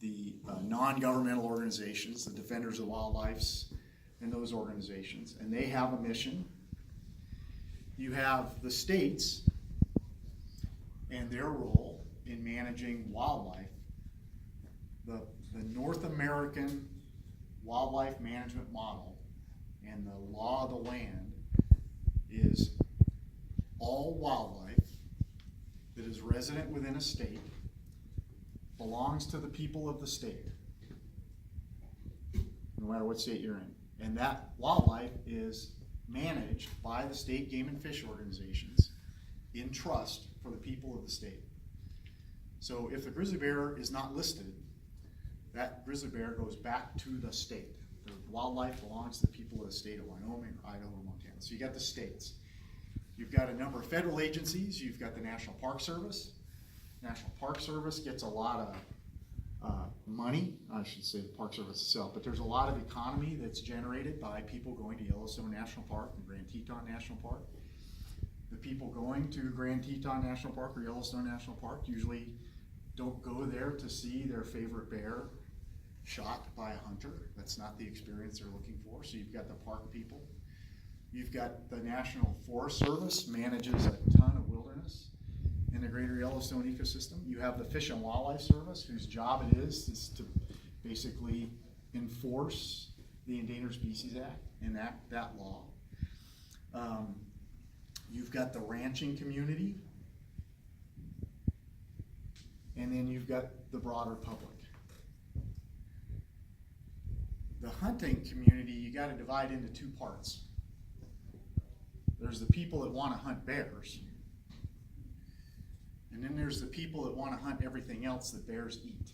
the non-governmental organizations, the Defenders of Wildlife, and those organizations, and they have a mission. You have the states and their role in managing wildlife. The North American wildlife management model and the law of the land is all wildlife that is resident within a state belongs to the people of the state, no matter what state you're in. And that wildlife is managed by the state game and fish organizations in trust for the people of the state. So if the grizzly bear is not listed, that grizzly bear goes back to the state. The wildlife belongs to the people of the state of Wyoming or Idaho or Montana. So you got the states. You've got a number of federal agencies. You've got the National Park Service. National Park Service gets a lot of money, I should say the Park Service itself, but there's a lot of economy that's generated by people going to Yellowstone National Park and Grand Teton National Park. The people going to Grand Teton National Park or Yellowstone National Park usually don't go there to see their favorite bear shot by a hunter. That's not the experience they're looking for. So you've got the park people. You've got the National Forest Service, manages a ton of wilderness in the greater Yellowstone ecosystem. You have the Fish and Wildlife Service, whose job it is to basically enforce the Endangered Species Act and that law. You've got the ranching community, and then you've got the broader public. The hunting community, you got to divide into two parts. There's the people that want to hunt bears, and then there's the people that want to hunt everything else that bears eat.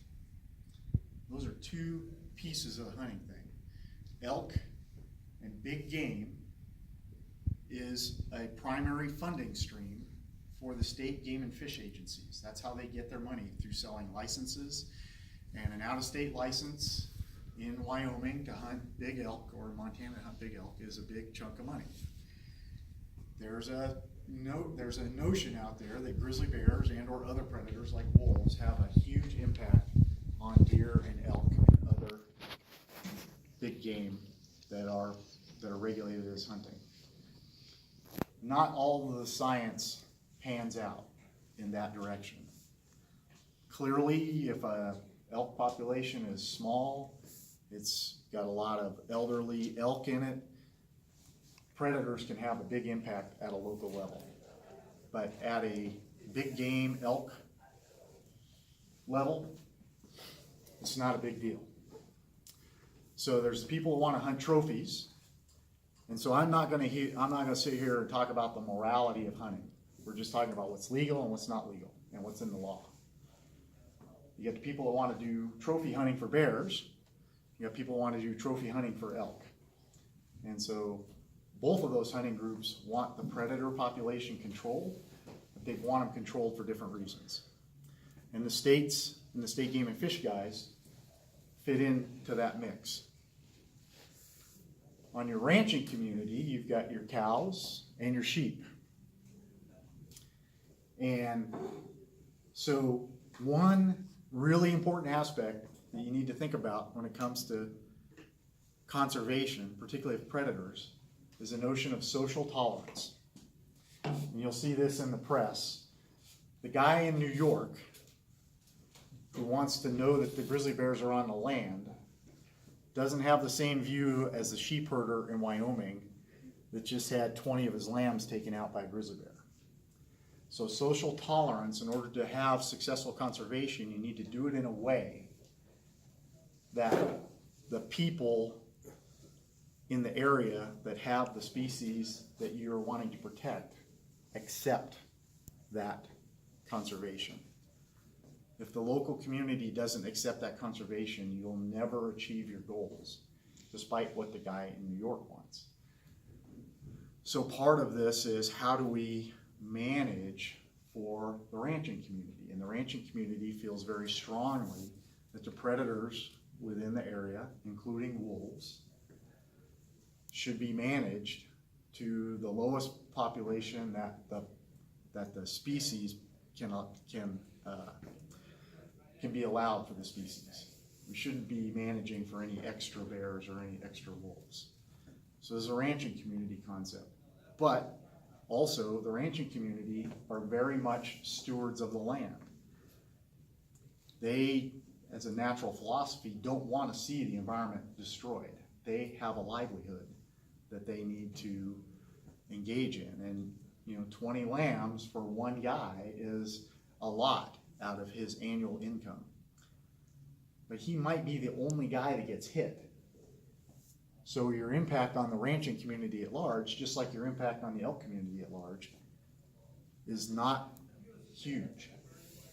Those are two pieces of the hunting thing. Elk and big game is a primary funding stream for the state game and fish agencies. That's how they get their money, through selling licenses, and an out-of-state license in Wyoming to hunt big elk, or Montana to hunt big elk, is a big chunk of money. There's a notion out there that grizzly bears and or other predators like wolves have a huge impact on deer and elk and other big game that are regulated as hunting. Not all of the science pans out in that direction. Clearly, if a elk population is small, it's got a lot of elderly elk in it, predators can have a big impact at a local level. But at a big game elk level, it's not a big deal. So there's people who want to hunt trophies, and so I'm not going to sit here and talk about the morality of hunting. We're just talking about what's legal and what's not legal and what's in the law. You get the people that want to do trophy hunting for bears. You got people who want to do trophy hunting for elk. And so both of those hunting groups want the predator population controlled, but they want them controlled for different reasons. And the states and the state game and fish guys fit into that mix. On your ranching community, you've got your cows and your sheep. And so one really important aspect that you need to think about when it comes to conservation, particularly of predators, is the notion of social tolerance. And you'll see this in the press. The guy in New York who wants to know that the grizzly bears are on the land doesn't have the same view as the sheep herder in Wyoming that just had 20 of his lambs taken out by a grizzly bear. So social tolerance, in order to have successful conservation, you need to do it in a way that the people in the area that have the species that you're wanting to protect accept that conservation. If the local community doesn't accept that conservation, you'll never achieve your goals, despite what the guy in New York wants. So part of this is, how do we manage for the ranching community? And the ranching community feels very strongly that the predators within the area, including wolves, should be managed to the lowest population that the species can be allowed for the species. We shouldn't be managing for any extra bears or any extra wolves. So there's a ranching community concept. But also, the ranching community are very much stewards of the land. They, as a natural philosophy, don't want to see the environment destroyed. They have a livelihood that they need to engage in. And 20 lambs for one guy is a lot out of his annual income. But he might be the only guy that gets hit. So your impact on the ranching community at large, just like your impact on the elk community at large, is not huge.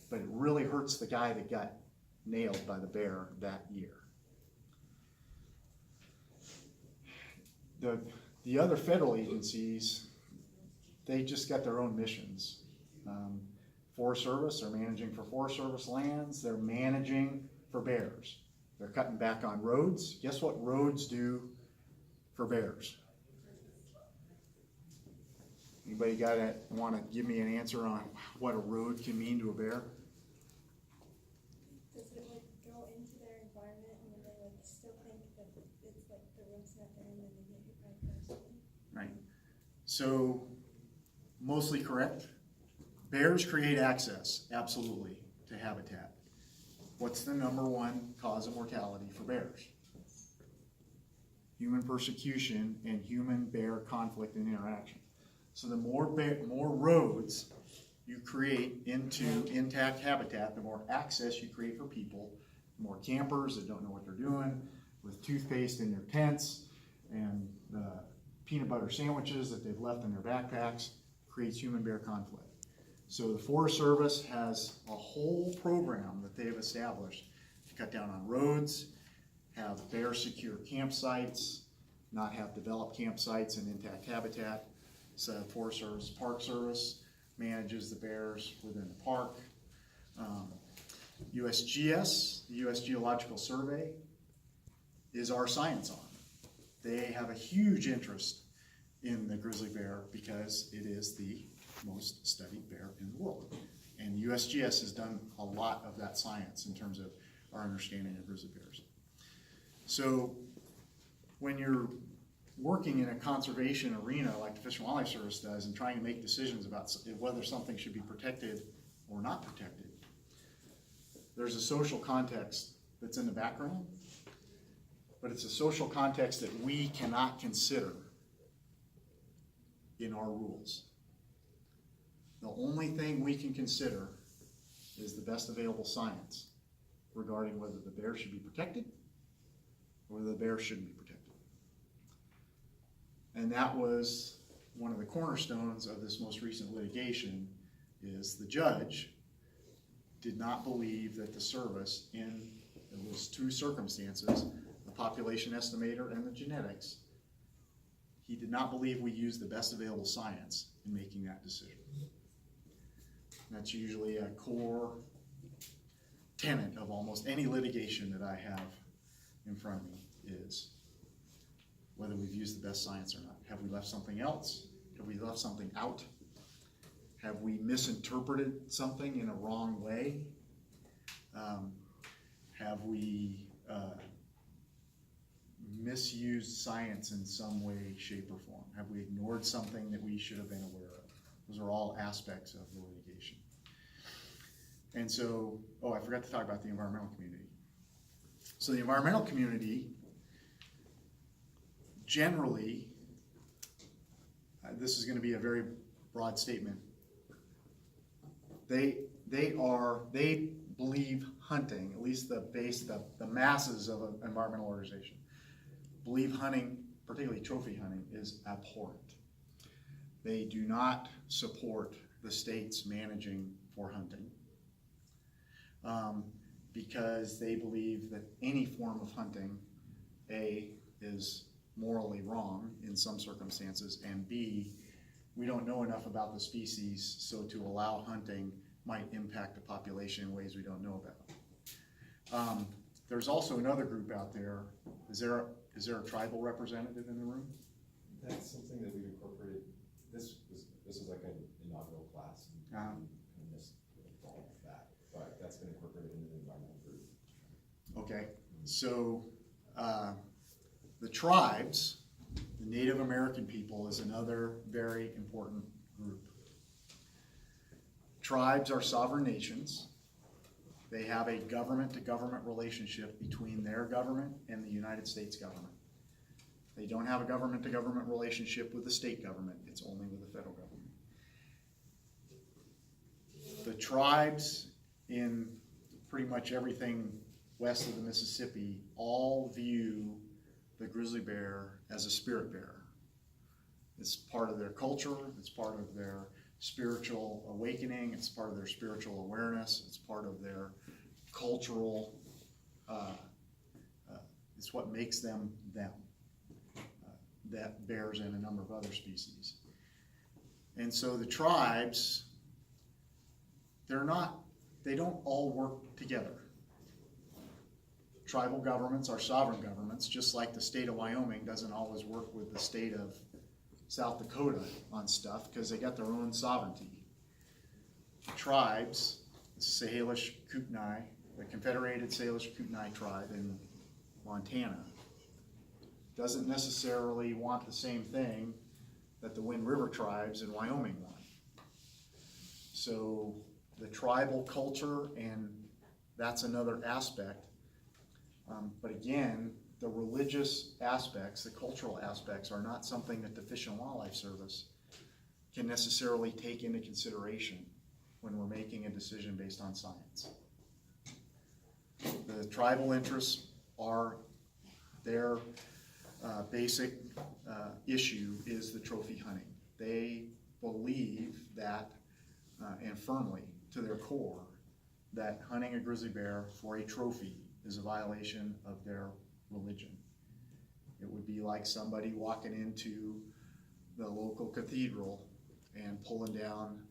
But it really hurts the guy that got nailed by the bear that year. The other federal agencies, they just got their own missions. Forest Service are managing for Forest Service lands. They're managing for bears. They're cutting back on roads. Guess what roads do for bears? Anybody want to give me an answer on what a road can mean to a bear? Does it go into their environment and then they still think that it's the road's not there and then they get hit by a car or something? Right. So, mostly correct. Bears create access, absolutely, to habitat. What's the number one cause of mortality for bears? Human persecution and human-bear conflict and interaction. So the more roads you create into intact habitat, the more access you create for people, the more campers that don't know what they're doing, with toothpaste in their tents, and the peanut butter sandwiches that they've left in their backpacks, creates human-bear conflict. So the Forest Service has a whole program that they've established to cut down on roads, have bear-secure campsites, not have developed campsites and intact habitat. So Forest Service, Park Service manages the bears within the park. USGS, the U.S. Geological Survey, is our science arm. They have a huge interest in the grizzly bear because it is the most studied bear in the world. And USGS has done a lot of that science in terms of our understanding of grizzly bears. So when you're working in a conservation arena like the Fish and Wildlife Service does and trying to make decisions about whether something should be protected or not protected, there's a social context that's in the background, but it's a social context that we cannot consider in our rules. The only thing we can consider is the best available science regarding whether the bear should be protected or whether the bear shouldn't be protected. And that was one of the cornerstones of this most recent litigation, is the judge did not believe that the service, in those two circumstances, the population estimator and the genetics, he did not believe we used the best available science in making that decision. And that's usually a core tenet of almost any litigation that I have in front of me, is whether we've used the best science or not. Have we left something else? Have we left something out? Have we misinterpreted something in a wrong way? Have we misused science in some way, shape, or form? Have we ignored something that we should have been aware of? Those are all aspects of the litigation. And so, I forgot to talk about the environmental community. So the environmental community, generally, this is going to be a very broad statement. They believe hunting, at least the masses of an environmental organization, believe hunting, particularly trophy hunting, is abhorrent. They do not support the states managing for hunting because they believe that any form of hunting, A, is morally wrong in some circumstances, and B, we don't know enough about the species, so to allow hunting might impact the population in ways we don't know about. There's also another group out there. Is there a tribal representative in the room? That's something that we've incorporated. This was like an inaugural class, and we missed all of that, but that's been incorporated into the environmental group. Okay, So, the tribes, the Native American people, is another very important group. Tribes are sovereign nations. They have a government-to-government relationship between their government and the United States government. They don't have a government-to-government relationship with the state government. It's only with the federal government. The tribes in pretty much everything west of the Mississippi all view the grizzly bear as a spirit bearer. It's part of their culture, it's part of their spiritual awakening, it's part of their spiritual awareness, it's part of their cultural, it's what makes them them. That bears in a number of other species. And so the tribes, they don't all work together. Tribal governments are sovereign governments, just like the state of Wyoming doesn't always work with the state of South Dakota on stuff because they got their own sovereignty. Tribes, the Salish Kootenai, the Confederated Salish Kootenai tribe in Montana, doesn't necessarily want the same thing that the Wind River tribes in Wyoming want. So the tribal culture, and that's another aspect. But again, the religious aspects, the cultural aspects, are not something that the Fish and Wildlife Service can necessarily take into consideration when we're making a decision based on science. The tribal interests are their basic issue is the trophy hunting. They believe that, and firmly to their core, that hunting a grizzly bear for a trophy is a violation of their religion. It would be like somebody walking into the local cathedral and pulling down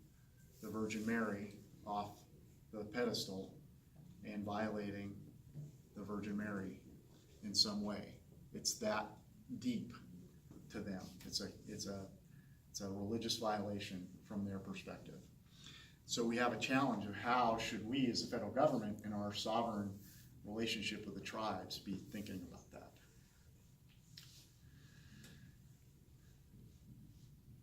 the Virgin Mary off the pedestal and violating the Virgin Mary in some way. It's that deep to them. It's a religious violation from their perspective. So we have a challenge of how should we as the federal government in our sovereign relationship with the tribes be thinking about that.